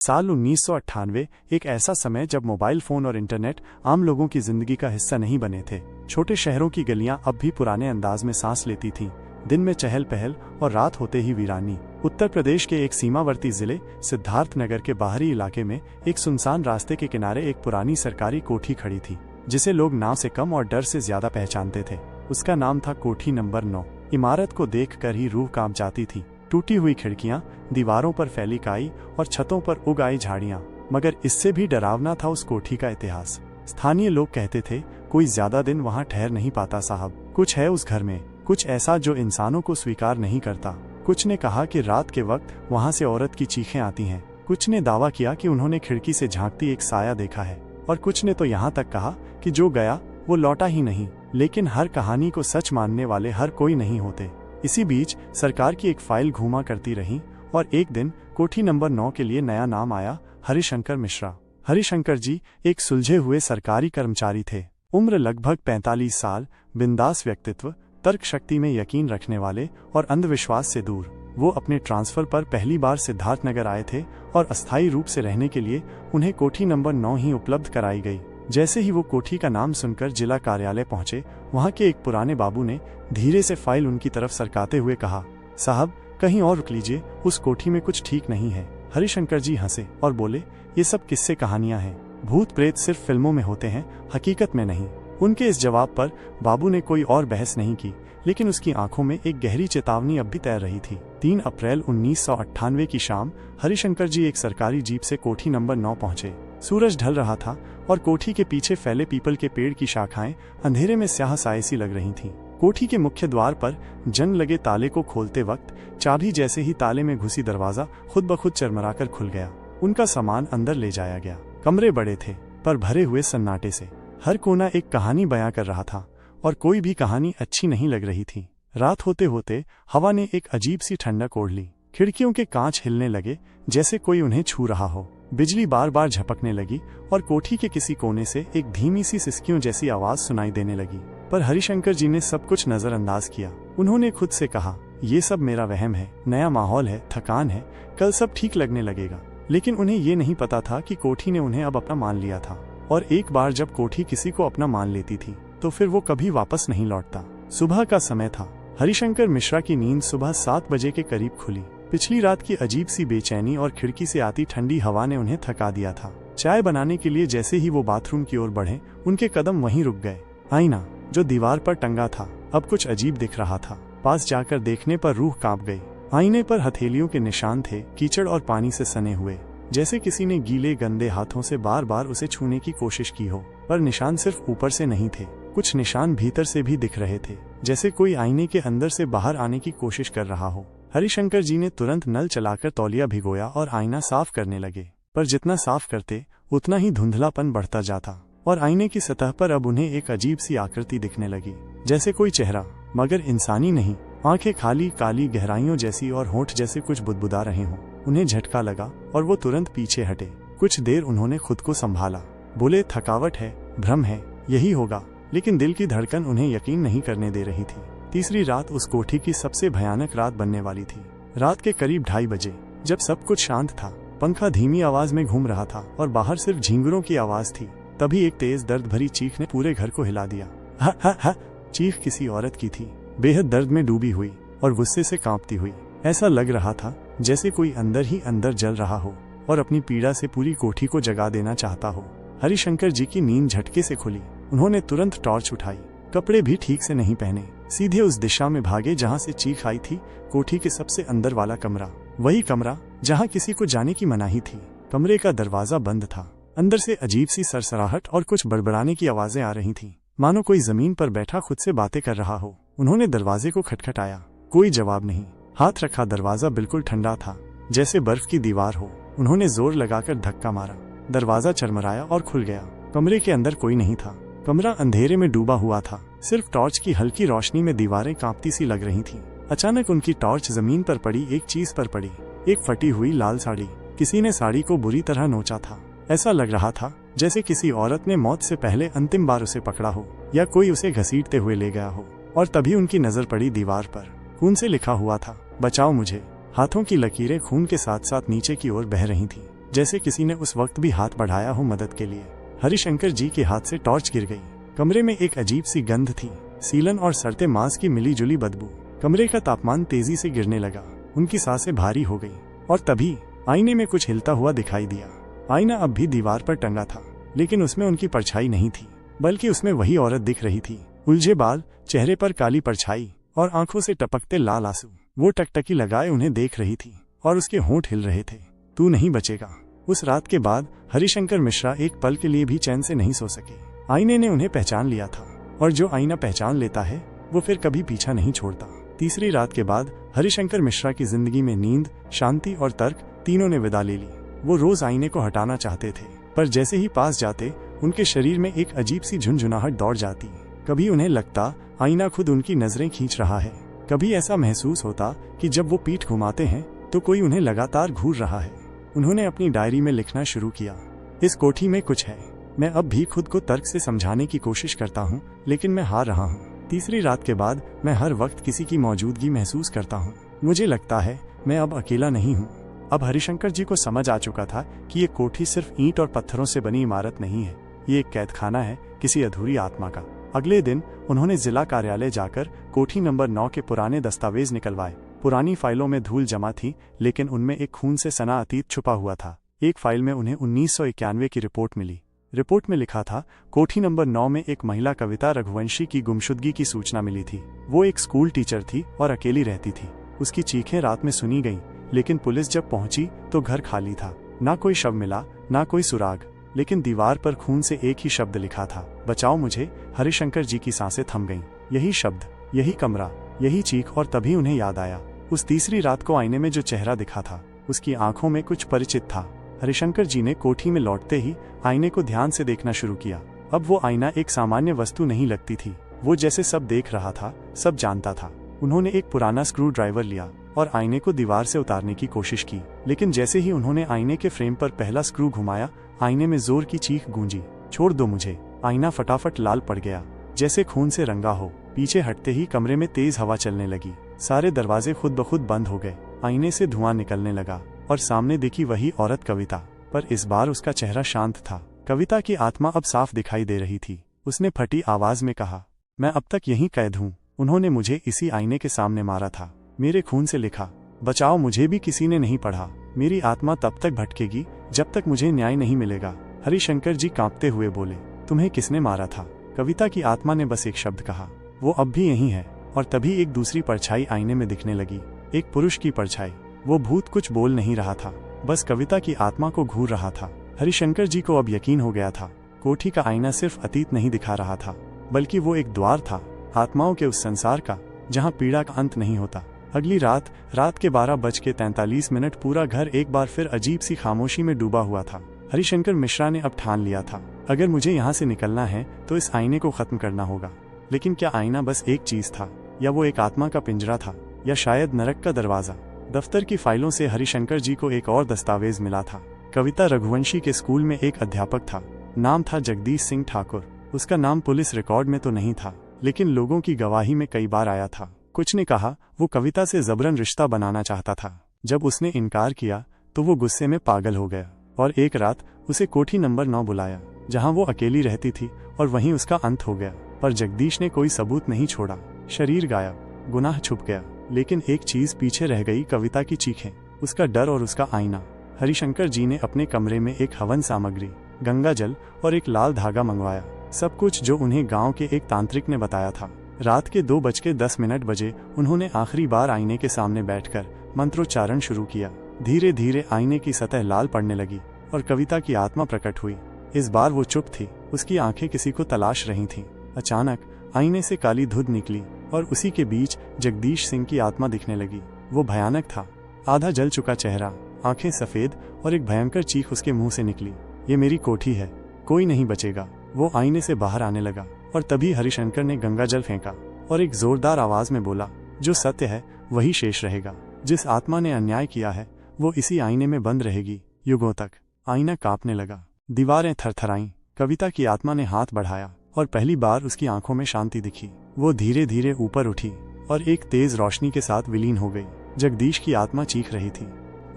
साल 1998 एक ऐसा समय जब मोबाइल फोन और इंटरनेट आम लोगों की जिंदगी का हिस्सा नहीं बने थे। छोटे शहरों की गलियां अब भी पुराने अंदाज में सांस लेती थीं। दिन में चहल पहल और रात होते ही वीरानी। उत्तर प्रदेश के एक सीमावर्ती जिले सिद्धार्थनगर के बाहरी इलाके में एक सुनसान रास्ते के किनारे एक पुरानी सरकारी कोठी खड़ी थी, जिसे लोग नाम से कम और डर से ज्यादा पहचानते थे। उसका नाम था कोठी नंबर 9। इमारत को देखकर ही रूह कांप जाती थी। टूटी हुई खिड़कियां, दीवारों पर फैली काई और छतों पर उग आई झाड़ियां। मगर इससे भी डरावना था उस कोठी का इतिहास। स्थानीय लोग कहते थे, कोई ज्यादा दिन वहां ठहर नहीं पाता साहब। कुछ है उस घर में, कुछ ऐसा जो इंसानों को स्वीकार नहीं करता। कुछ ने कहा कि रात के वक्त वहां से औरत की चीखें आती हैं। कुछ ने दावा किया कि उन्होंने खिड़की से झांकती एक साया देखा है, और कुछ ने तो यहाँ तक कहा कि जो गया वो लौटा ही नहीं। लेकिन हर कहानी को सच मानने वाले हर कोई नहीं होते। इसी बीच सरकार की एक फाइल घूमा करती रही और एक दिन कोठी नंबर 9 के लिए नया नाम आया, हरिशंकर मिश्रा। हरिशंकर जी एक सुलझे हुए सरकारी कर्मचारी थे। उम्र लगभग 45 साल, बिंदास व्यक्तित्व, तर्क शक्ति में यकीन रखने वाले और अंधविश्वास से दूर। वो अपने ट्रांसफर पर पहली बार सिद्धार्थनगर आए थे और अस्थायी रूप से रहने के लिए उन्हें कोठी नंबर 9 ही उपलब्ध कराई गई। जैसे ही वो कोठी का नाम सुनकर जिला कार्यालय पहुंचे, वहां के एक पुराने बाबू ने धीरे से फाइल उनकी तरफ सरकाते हुए कहा, साहब कहीं और रुक लीजिए, उस कोठी में कुछ ठीक नहीं है। हरिशंकर जी हंसे और बोले, ये सब किस्से कहानियां हैं। भूत प्रेत सिर्फ फिल्मों में होते हैं, हकीकत में नहीं। उनके इस जवाब पर बाबू ने कोई और बहस नहीं की, लेकिन उसकी आंखों में एक गहरी चेतावनी अब भी तैर रही थी। 3 अप्रैल 1998 की शाम हरिशंकर जी एक सरकारी जीप से कोठी नंबर 9 पहुंचे। सूरज ढल रहा था और कोठी के पीछे फैले पीपल के पेड़ की शाखाएं अंधेरे में स्याह साए सी लग रही थीं। कोठी के मुख्य द्वार पर जंग लगे ताले को खोलते वक्त चाबी जैसे ही ताले में घुसी, दरवाजा खुद ब खुद चरमराकर खुल गया। उनका सामान अंदर ले जाया गया। कमरे बड़े थे, पर भरे हुए सन्नाटे से। हर कोना एक कहानी बयां कर रहा था और कोई भी कहानी अच्छी नहीं लग रही थी। रात होते होते हवा ने एक अजीब सी ठंडक ओढ़ ली। खिड़कियों के कांच हिलने लगे जैसे कोई उन्हें छू रहा हो। बिजली बार बार झपकने लगी और कोठी के किसी कोने से एक धीमी सी सिसकियों जैसी आवाज सुनाई देने लगी। पर हरिशंकर जी ने सब कुछ नजरअंदाज किया। उन्होंने खुद से कहा, ये सब मेरा वहम है, नया माहौल है, थकान है, कल सब ठीक लगने लगेगा। लेकिन उन्हें ये नहीं पता था कि कोठी ने उन्हें अब अपना मान लिया था, और एक बार जब कोठी किसी को अपना मान लेती थी तो फिर वो कभी वापस नहीं लौटता। सुबह का समय था। हरिशंकर मिश्रा की नींद सुबह 7 बजे के करीब खुली। पिछली रात की अजीब सी बेचैनी और खिड़की से आती ठंडी हवा ने उन्हें थका दिया था। चाय बनाने के लिए जैसे ही वो बाथरूम की ओर बढ़े, उनके कदम वहीं रुक गए। आईना जो दीवार पर टंगा था अब कुछ अजीब दिख रहा था। पास जाकर देखने पर रूह कांप गई। आईने पर हथेलियों के निशान थे, कीचड़ और पानी से सने हुए, जैसे किसी ने गीले गंदे हाथों से बार बार उसे छूने की कोशिश की हो। पर निशान सिर्फ ऊपर से नहीं थे, कुछ निशान भीतर से भी दिख रहे थे, जैसे कोई आईने के अंदर से बाहर आने की कोशिश कर रहा हो। हरिशंकर जी ने तुरंत नल चलाकर तौलिया भिगोया और आईना साफ करने लगे। पर जितना साफ करते उतना ही धुंधलापन बढ़ता जाता और आईने की सतह पर अब उन्हें एक अजीब सी आकृति दिखने लगी, जैसे कोई चेहरा, मगर इंसानी नहीं। आंखें खाली काली गहराइयों जैसी और होंठ जैसे कुछ बुदबुदा रहे हों। उन्हें झटका लगा और वो तुरंत पीछे हटे। कुछ देर उन्होंने खुद को संभाला, बोले थकावट है, भ्रम है, यही होगा। लेकिन दिल की धड़कन उन्हें यकीन नहीं करने दे रही थी। तीसरी रात उस कोठी की सबसे भयानक रात बनने वाली थी। रात के करीब 2:30 बजे, जब सब कुछ शांत था, पंखा धीमी आवाज में घूम रहा था और बाहर सिर्फ झींगुरों की आवाज थी, तभी एक तेज दर्द भरी चीख ने पूरे घर को हिला दिया। हा हा हा। चीख किसी औरत की थी, बेहद दर्द में डूबी हुई और गुस्से से कांपती हुई। ऐसा लग रहा था जैसे कोई अंदर ही अंदर जल रहा हो और अपनी पीड़ा से पूरी कोठी को जगा देना चाहता हो। हरिशंकर जी की नींद झटके से खुली। उन्होंने तुरंत टॉर्च उठाई, कपड़े भी ठीक से नहीं पहने, सीधे उस दिशा में भागे जहां से चीख आई थी, कोठी के सबसे अंदर वाला कमरा। वही कमरा जहां किसी को जाने की मनाही थी। कमरे का दरवाजा बंद था। अंदर से अजीब सी सरसराहट और कुछ बड़बड़ाने की आवाजें आ रही थीं, मानो कोई जमीन पर बैठा खुद से बातें कर रहा हो। उन्होंने दरवाजे को खटखटाया, कोई जवाब नहीं। हाथ रखा, दरवाजा बिल्कुल ठंडा था, जैसे बर्फ की दीवार हो। उन्होंने जोर लगाकर धक्का मारा, दरवाजा चरमराया और खुल गया। कमरे के अंदर कोई नहीं था। कमरा अंधेरे में डूबा हुआ था। सिर्फ टॉर्च की हल्की रोशनी में दीवारें कांपती सी लग रही थीं। अचानक उनकी टॉर्च जमीन पर पड़ी एक चीज पर पड़ी, एक फटी हुई लाल साड़ी। किसी ने साड़ी को बुरी तरह नोचा था। ऐसा लग रहा था जैसे किसी औरत ने मौत से पहले अंतिम बार उसे पकड़ा हो या कोई उसे घसीटते हुए ले गया हो। और तभी उनकी नजर पड़ी दीवार पर। खून से लिखा हुआ था, बचाओ मुझे। हाथों की लकीरें खून के साथ साथ नीचे की ओर बह रही थी। जैसे किसी ने उस वक्त भी हाथ बढ़ाया हो मदद के लिए। हरिशंकर जी के हाथ से टॉर्च गिर गई। कमरे में एक अजीब सी गंध थी, सीलन और सड़ते मांस की मिली जुली बदबू। कमरे का तापमान तेजी से गिरने लगा। उनकी सांसें भारी हो गई और तभी आईने में कुछ हिलता हुआ दिखाई दिया। आईना अब भी दीवार पर टंगा था, लेकिन उसमें उनकी परछाई नहीं थी, बल्कि उसमें वही औरत दिख रही थी। उलझे बाल, चेहरे पर काली परछाई और आंखों से टपकते लाल आंसू। वो टकटकी लगाए उन्हें देख रही थी और उसके होंठ हिल रहे थे। तू नहीं बचेगा। उस रात के बाद हरिशंकर मिश्रा एक पल के लिए भी चैन से नहीं सो सके। आईने ने उन्हें पहचान लिया था, और जो आईना पहचान लेता है वो फिर कभी पीछा नहीं छोड़ता। तीसरी रात के बाद हरिशंकर मिश्रा की जिंदगी में नींद, शांति और तर्क तीनों ने विदा ले ली। वो रोज आईने को हटाना चाहते थे, पर जैसे ही पास जाते उनके शरीर में एक अजीब सी झुनझुनाहट दौड़ जाती। कभी उन्हें लगता आईना खुद उनकी नजरें खींच रहा है, कभी ऐसा महसूस होता कि जब वो पीठ घुमाते हैं तो कोई उन्हें लगातार घूर रहा है। उन्होंने अपनी डायरी में लिखना शुरू किया, इस कोठी में कुछ है। मैं अब भी खुद को तर्क से समझाने की कोशिश करता हूँ, लेकिन मैं हार रहा हूँ। तीसरी रात के बाद मैं हर वक्त किसी की मौजूदगी महसूस करता हूँ। मुझे लगता है मैं अब अकेला नहीं हूँ। अब हरिशंकर जी को समझ आ चुका था कि ये कोठी सिर्फ ईंट और पत्थरों से बनी इमारत नहीं है, ये एक कैदखाना है किसी अधूरी आत्मा का। अगले दिन उन्होंने जिला कार्यालय जाकर कोठी नंबर 9 के पुराने दस्तावेज निकलवाए। पुरानी फाइलों में धूल जमा थी, लेकिन उनमें एक खून से सना अतीत छुपा हुआ था। एक फाइल में उन्हें 1991 की रिपोर्ट मिली। रिपोर्ट में लिखा था, कोठी नंबर 9 में एक महिला कविता रघुवंशी की गुमशुदगी की सूचना मिली थी। वो एक स्कूल टीचर थी और अकेली रहती थी। उसकी चीखें रात में सुनी गईं, लेकिन पुलिस जब पहुंची तो घर खाली था। ना कोई शव मिला, ना कोई सुराग, लेकिन दीवार पर खून से एक ही शब्द लिखा था, बचाओ मुझे। हरिशंकर जी की सांसें थम गईं। यही शब्द, यही कमरा, यही चीख। और तभी उन्हें याद आया, उस तीसरी रात को आईने में जो चेहरा दिखा था, उसकी आंखों में कुछ परिचित था। हरिशंकर जी ने कोठी में लौटते ही आईने को ध्यान से देखना शुरू किया। अब वो आईना एक सामान्य वस्तु नहीं लगती थी। वो जैसे सब देख रहा था, सब जानता था। उन्होंने एक पुराना स्क्रू ड्राइवर लिया और आईने को दीवार से उतारने की कोशिश की, लेकिन जैसे ही उन्होंने आईने के फ्रेम पर पहला स्क्रू घुमाया, आईने में जोर की चीख गूंजी, छोड़ दो मुझे। आईना फटाफट लाल पड़ गया, जैसे खून से रंगा हो। पीछे हटते ही कमरे में तेज हवा चलने लगी। सारे दरवाजे खुद ब खुद बंद हो गए। आईने से धुआं निकलने लगा और सामने दिखी वही औरत कविता, पर इस बार उसका चेहरा शांत था। कविता की आत्मा अब साफ दिखाई दे रही थी। उसने फटी आवाज में कहा, मैं अब तक यहीं कैद हूँ। उन्होंने मुझे इसी आईने के सामने मारा था, मेरे खून से लिखा, बचाओ मुझे भी किसी ने नहीं पढ़ा। मेरी आत्मा तब तक भटकेगी जब तक मुझे न्याय नहीं मिलेगा। हरिशंकर जी कांपते हुए बोले, तुम्हें किसने मारा था? कविता की आत्मा ने बस एक शब्द कहा, वो अब भी यहीं है। और तभी एक दूसरी परछाई आईने में दिखने लगी, एक पुरुष की परछाई। वो भूत कुछ बोल नहीं रहा था, बस कविता की आत्मा को घूर रहा था। हरिशंकर जी को अब यकीन हो गया था, कोठी का आईना सिर्फ अतीत नहीं दिखा रहा था, बल्कि वो एक द्वार था आत्माओं के उस संसार का जहाँ पीड़ा का अंत नहीं होता। अगली रात के 12:43 पूरा घर एक बार फिर अजीब सी खामोशी में डूबा हुआ था। हरिशंकर मिश्रा ने अब ठान लिया था, अगर मुझे यहाँ से निकलना है तो इस आईने को खत्म करना होगा। लेकिन क्या आईना बस एक चीज था, या वो एक आत्मा का पिंजरा था, या शायद नरक का दरवाजा? दफ्तर की फाइलों से हरिशंकर जी को एक और दस्तावेज मिला था। कविता रघुवंशी के स्कूल में एक अध्यापक था, नाम था जगदीश सिंह ठाकुर। उसका नाम पुलिस रिकॉर्ड में तो नहीं था, लेकिन लोगों की गवाही में कई बार आया था। कुछ ने कहा वो कविता से जबरन रिश्ता बनाना चाहता था। जब उसने इनकार किया तो वो गुस्से में पागल हो गया और एक रात उसे कोठी नंबर 9 बुलाया, जहां वो अकेली रहती थी, और वहीं उसका अंत हो गया। पर जगदीश ने कोई सबूत नहीं छोड़ा। शरीर गायब, गुनाह छुप गया, लेकिन एक चीज पीछे रह गई, कविता की चीखें, उसका डर और उसका आईना। हरिशंकर जी ने अपने कमरे में एक हवन सामग्री, गंगा जल और एक लाल धागा मंगवाया, सब कुछ जो उन्हें गांव के एक तांत्रिक ने बताया था। रात के 2:10 बजे उन्होंने आखिरी बार आईने के सामने बैठकर मंत्रोच्चारण शुरू किया। धीरे धीरे आईने की सतह लाल पड़ने लगी और कविता की आत्मा प्रकट हुई। इस बार वो चुप थी, उसकी आंखें किसी को तलाश रही थीं। अचानक आईने से काली धुंध निकली और उसी के बीच जगदीश सिंह की आत्मा दिखने लगी। वो भयानक था, आधा जल चुका चेहरा, आंखें सफेद, और एक भयंकर चीख उसके मुंह से निकली, ये मेरी कोठी है, कोई नहीं बचेगा। वो आईने से बाहर आने लगा और तभी हरिशंकर ने गंगा जल फेंका और एक जोरदार आवाज में बोला, जो सत्य है वही शेष रहेगा। जिस आत्मा ने अन्याय किया है वो इसी आईने में बंद रहेगी युगों तक। आईना कांपने लगा, दीवारें थरथराईं। कविता की आत्मा ने हाथ बढ़ाया और पहली बार उसकी आंखों में शांति दिखी। वो धीरे धीरे ऊपर उठी और एक तेज रोशनी के साथ विलीन हो गई। जगदीश की आत्मा चीख रही थी,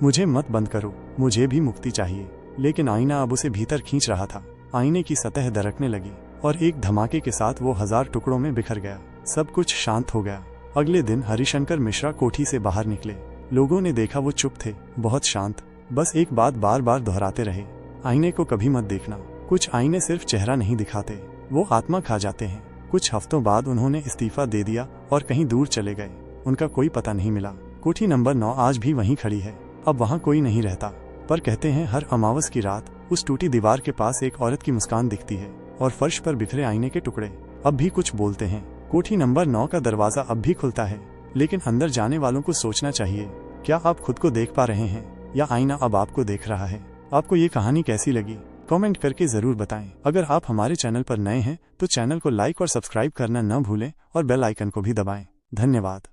मुझे मत बंद करो, मुझे भी मुक्ति चाहिए। लेकिन आईना अब उसे भीतर खींच रहा था। आईने की सतह दरकने लगी और एक धमाके के साथ वो 1000 टुकड़ों में बिखर गया। सब कुछ शांत हो गया। अगले दिन हरिशंकर मिश्रा कोठी से बाहर निकले। लोगों ने देखा वो चुप थे, बहुत शांत। बस एक बात बार बार दोहराते रहे, आईने को कभी मत देखना। कुछ आईने सिर्फ चेहरा नहीं दिखाते, वो आत्मा खा जाते हैं। कुछ हफ्तों बाद उन्होंने इस्तीफा दे दिया और कहीं दूर चले गए। उनका कोई पता नहीं मिला। कोठी नंबर 9 आज भी वहीं खड़ी है। अब वहाँ कोई नहीं रहता, पर कहते हैं हर अमावस की रात उस टूटी दीवार के पास एक औरत की मुस्कान दिखती है और फर्श पर बिखरे आईने के टुकड़े अब भी कुछ बोलते हैं। कोठी नंबर 9 का दरवाजा अब भी खुलता है, लेकिन अंदर जाने वालों को सोचना चाहिए, क्या आप खुद को देख पा रहे हैं या आईना अब आपको देख रहा है? आपको ये कहानी कैसी लगी? कमेंट करके जरूर बताएं। अगर आप हमारे चैनल पर नए हैं तो चैनल को लाइक और सब्सक्राइब करना न भूलें और बेल आइकन को भी दबाएं। धन्यवाद।